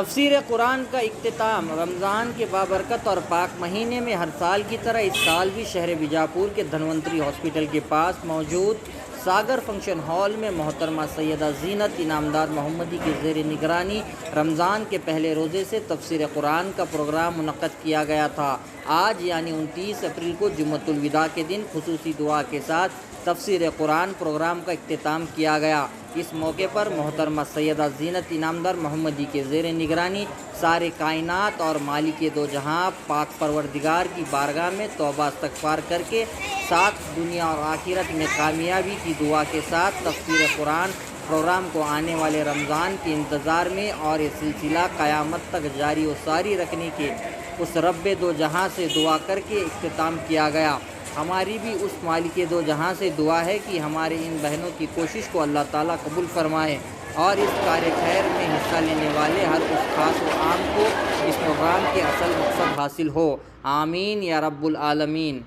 تفسیر قرآن کا اختتام رمضان کے بابرکت اور پاک مہینے میں ہر سال کی طرح اس سال بھی شہر بیجاپور کے دھنونتری ہاسپٹل کے پاس موجود ساگر فنکشن ہال میں محترمہ سیدہ زینت انعامدار محمدی کے زیر نگرانی رمضان کے پہلے روزے سے تفسیر قرآن کا پروگرام منعقد کیا گیا تھا۔ آج یعنی 29 اپریل کو جمعۃ الوداع کے دن خصوصی دعا کے ساتھ تفسیر قرآن پروگرام کا اختتام کیا گیا۔ اس موقع پر محترمہ سیدہ زینت انعامدار محمدی کے زیر نگرانی سارے کائنات اور مالک دو جہاں پاک پروردگار کی بارگاہ میں توبہ استغفار کر کے ساتھ دنیا اور آخرت میں کامیابی کی دعا کے ساتھ تفسیر قرآن پروگرام کو آنے والے رمضان کے انتظار میں اور یہ سلسلہ قیامت تک جاری و ساری رکھنے کے اس رب دو جہاں سے دعا کر کے اختتام کیا گیا۔ ہماری بھی اس مالک دو جہاں سے دعا ہے کہ ہمارے ان بہنوں کی کوشش کو اللہ تعالیٰ قبول فرمائے اور اس کار خیر میں حصہ لینے والے ہر اس خاص و عام کو اس پروگرام کے اصل مقصد حاصل ہو، آمین یا رب العالمین۔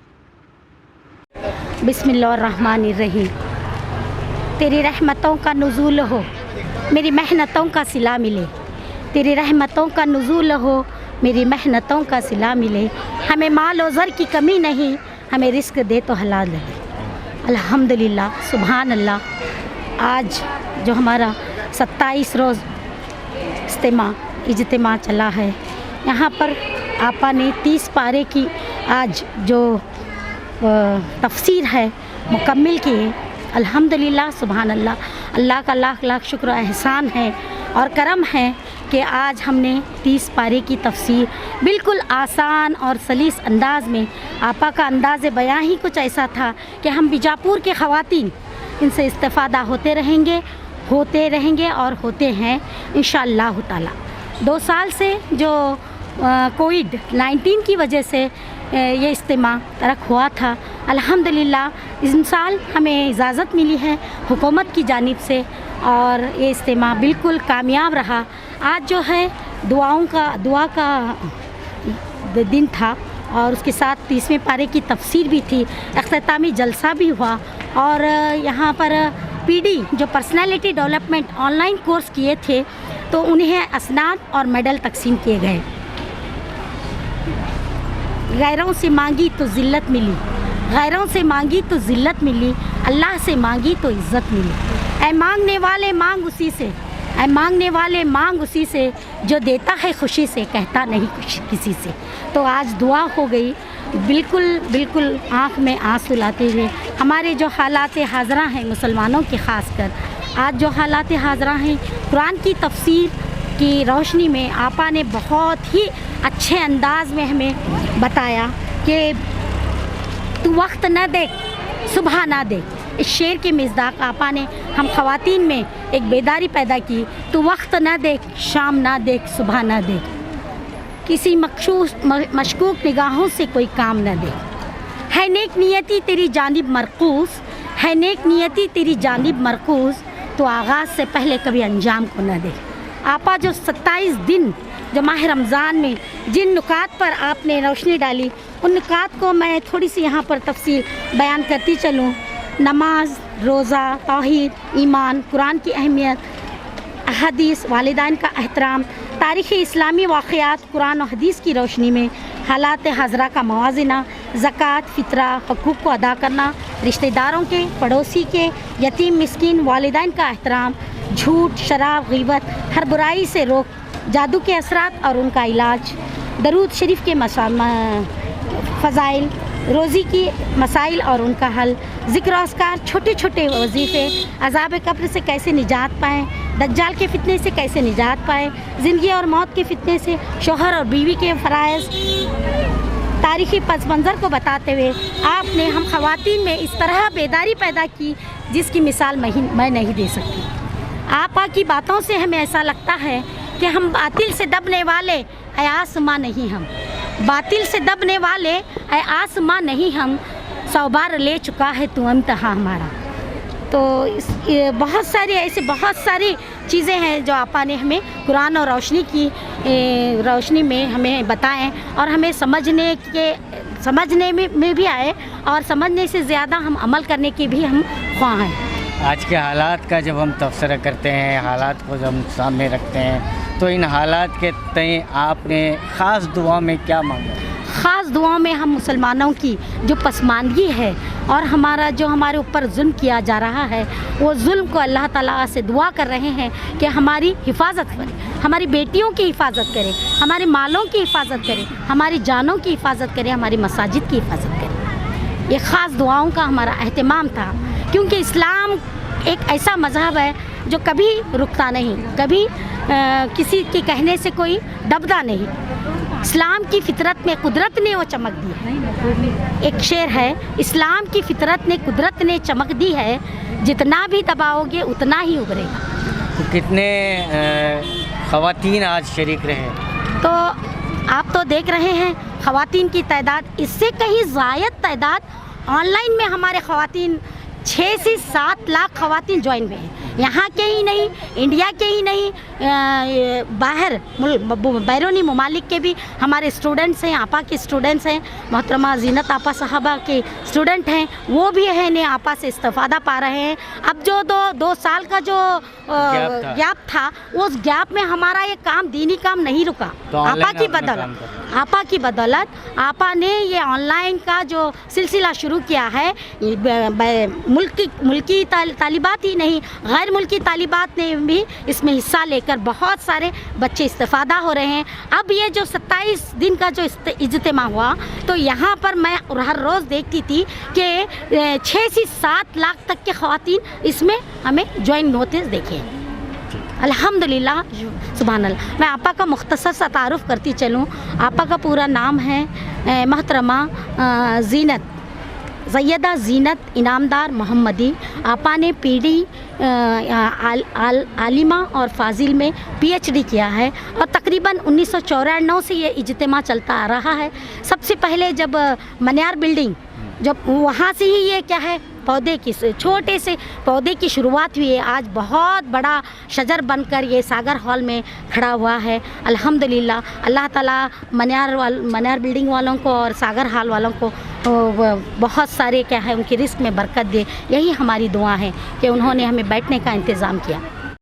بسم اللہ الرحمن الرحیم۔ تیری رحمتوں کا نزول ہو، میری محنتوں کا صلہ ملے، تیری رحمتوں کا نزول ہو، میری محنتوں کا صلہ ملے، ہمیں مال و زر کی کمی نہیں، ہمیں رزق دے تو حلال دے۔ الحمدللہ، سبحان اللہ۔ آج جو ہمارا 27 روز اجتماع چلا ہے، یہاں پر آپا نے 30 پارے کی آج جو تفسیر ہے مکمل کی ہے۔ الحمدللہ، سبحان اللہ۔ اللہ کا لاکھ لاکھ شکر و احسان ہے اور کرم ہے کہ آج ہم نے 30 پارے کی تفسیر بالکل آسان اور سلیس انداز میں، آپا کا انداز بیان ہی کچھ ایسا تھا کہ ہم بیجاپور کے خواتین ان سے استفادہ ہوتے رہیں گے اور ہوتے ہیں انشاءاللہ تعالی۔ 2 سال سے جو کووڈ-19 کی وجہ سے یہ اجتماع ترک ہوا تھا، الحمدللہ اس سال ہمیں اجازت ملی ہے حکومت کی جانب سے اور یہ اجتماع بالکل کامیاب رہا۔ آج جو ہے دعا کا دن تھا اور اس کے ساتھ 30ویں پارے کی تفسیر بھی تھی، اختتامی جلسہ بھی ہوا اور یہاں پر پی ڈی جو personality development on line course کیے تھے تو انہیں اسناد اور میڈل تقسیم کیے گئے۔ غیروں سے مانگی تو ذلت ملی، غیروں سے مانگی تو ذلت ملی، اللہ سے مانگی تو عزت ملی۔ اے مانگنے والے مانگ اسی سے، اے مانگنے والے مانگ اسی سے، جو دیتا ہے خوشی سے کہتا نہیں کسی سے۔ تو آج دعا ہو گئی، بالکل آنکھ میں آنسو لاتے ہوئے۔ ہمارے جو حالات حاضرہ ہیں مسلمانوں کے خاص کر، آج جو حالات حاضرہ ہیں قرآن کی تفسیر کی روشنی میں آپا نے بہت ہی اچھے انداز میں ہمیں بتایا کہ تو وقت نہ دیکھ صبح نہ دیکھ۔ اس شعر کے مصداق آپا نے ہم خواتین میں ایک بیداری پیدا کی، تو وقت نہ دیکھ شام نہ دیکھ صبح نہ دیکھ، کسی مشکوک نگاہوں سے کوئی کام نہ دیکھ۔ ہے نیک نیتی تیری جانب مرکوز، ہے نیک نیتی تیری جانب مرکوز، تو آغاز سے پہلے کبھی انجام کو نہ دیکھ۔ آپا جو 27 دن جو ماہ رمضان میں جن نکات پر آپ نے روشنی ڈالی، ان نکات کو میں تھوڑی سی یہاں پر تفصیل بیان کرتی چلوں۔ نماز، روزہ، توحید، ایمان، قرآن کی اہمیت، احادیث، والدین کا احترام، تاریخ اسلامی واقعات، قرآن و حدیث کی روشنی میں حالات حاضرہ کا موازنہ، زکوٰۃ، فطرہ، حقوق کو ادا کرنا، رشتہ داروں کے، پڑوسی کے، یتیم مسکین، والدین کا احترام، جھوٹ، شراب، غیبت، ہر برائی سے روک، جادو کے اثرات اور ان کا علاج، درود شریف کے فضائل، روزی کی مسائل اور ان کا حل، ذکر و اذکار، چھوٹے چھوٹے وظیفے، عذاب قبر سے کیسے نجات پائیں، دجال کے فتنے سے کیسے نجات پائیں، زندگی اور موت کے فتنے سے، شوہر اور بیوی کے فرائض، تاریخی پس منظر کو بتاتے ہوئے آپ نے ہم خواتین میں اس طرح بیداری پیدا کی جس کی مثال میں نہیں دے سکتی۔ آپا کی باتوں سے ہمیں ایسا لگتا ہے کہ ہم باطل سے دبنے والے اے آسماں نہیں، ہم باطل سے دبنے والے اے آسماں نہیں، ہم 100 بار لے چکا ہے تو امتحان ہمارا۔ تو بہت ساری چیزیں ہیں جو آپا نے ہمیں قرآن اور روشنی میں ہمیں بتائیں اور ہمیں سمجھنے میں بھی آئے اور سمجھنے سے زیادہ ہم عمل کرنے کے بھی ہم خواہاں ہیں۔ آج کے حالات کا جب ہم تبصرہ کرتے ہیں، حالات کو جب ہم سامنے رکھتے ہیں تو ان حالات کے تئیں آپ نے خاص دعا میں کیا مانگا؟ خاص دعاؤں میں ہم مسلمانوں کی جو پسماندگی ہے اور جو ہمارے اوپر ظلم کیا جا رہا ہے، وہ ظلم کو اللہ تعالیٰ سے دعا کر رہے ہیں کہ ہماری حفاظت کرے، ہماری بیٹیوں کی حفاظت کرے، ہمارے مالوں کی حفاظت کرے، ہماری جانوں کی حفاظت کرے، ہماری مساجد کی حفاظت کرے۔ یہ خاص دعاؤں کا ہمارا اہتمام تھا، کیونکہ اسلام ایک ایسا مذہب ہے جو کبھی رکتا نہیں، کبھی کسی کے کہنے سے کوئی دبتا نہیں۔ اسلام کی فطرت میں قدرت نے وہ چمک دی ہے۔ ایک شعر ہے، اسلام کی فطرت نے قدرت نے چمک دی ہے، جتنا بھی دباؤ گے اتنا ہی ابھرے گا۔ تو کتنے خواتین آج شریک رہے؟ تو آپ تو دیکھ رہے ہیں خواتین کی تعداد اس سے کہیں زائد تعداد آن لائن میں ہمارے خواتین 6 سے 7 لاکھ خواتین جوائن ہوئے ہیں، یہاں کے ہی نہیں، انڈیا کے ہی نہیں، باہر بیرونی ممالک کے بھی ہمارے اسٹوڈنٹس ہیں، آپا کے اسٹوڈنٹس ہیں، محترمہ زینت آپا صاحبہ کے اسٹوڈنٹ ہیں، وہ بھی ہے نے آپا سے استفادہ پا رہے ہیں۔ اب جو دو سال کا جو گیپ تھا، اس گیپ میں ہمارا یہ کام دینی کام نہیں رکا، آپا کی بدولت آپا نے یہ آن لائن کا جو سلسلہ شروع کیا ہے، ملکی طالبات ہی نہیں، غیر ملکی طالبات نے بھی اس میں حصہ لے کر بہت سارے بچے استفادہ ہو رہے ہیں۔ اب یہ جو 27 دن کا جو اجتماع ہوا، تو یہاں پر میں ہر روز دیکھتی تھی کہ 6 سے 7 لاکھ تک کے خواتین اس میں ہمیں جوائن ہوتے دیکھے۔ الحمدللہ، سبحان اللہ۔ میں آپا کا مختصر سا تعارف کرتی چلوں۔ آپا کا پورا نام ہے محترمہ سیدہ زینت انعامدار محمدی۔ آپا نے پی ڈی عالمہ اور فاضل میں PhD کیا ہے، اور تقریباً 1994 سے یہ اجتماع چلتا آ رہا ہے۔ سب سے پہلے جب منیار بلڈنگ، جب وہاں سے ہی یہ کیا ہے، چھوٹے سے پودے کی شروعات ہوئی ہے، آج بہت بڑا شجر بن کر یہ ساگر ہال میں کھڑا ہوا ہے۔ الحمدللہ، اللہ تعالیٰ منیار بلڈنگ والوں کو اور ساگر ہال والوں کو بہت سارے کیا ہے ان کی رزق میں برکت دے، یہی ہماری دعا ہے کہ انہوں نے ہمیں بیٹھنے کا انتظام کیا۔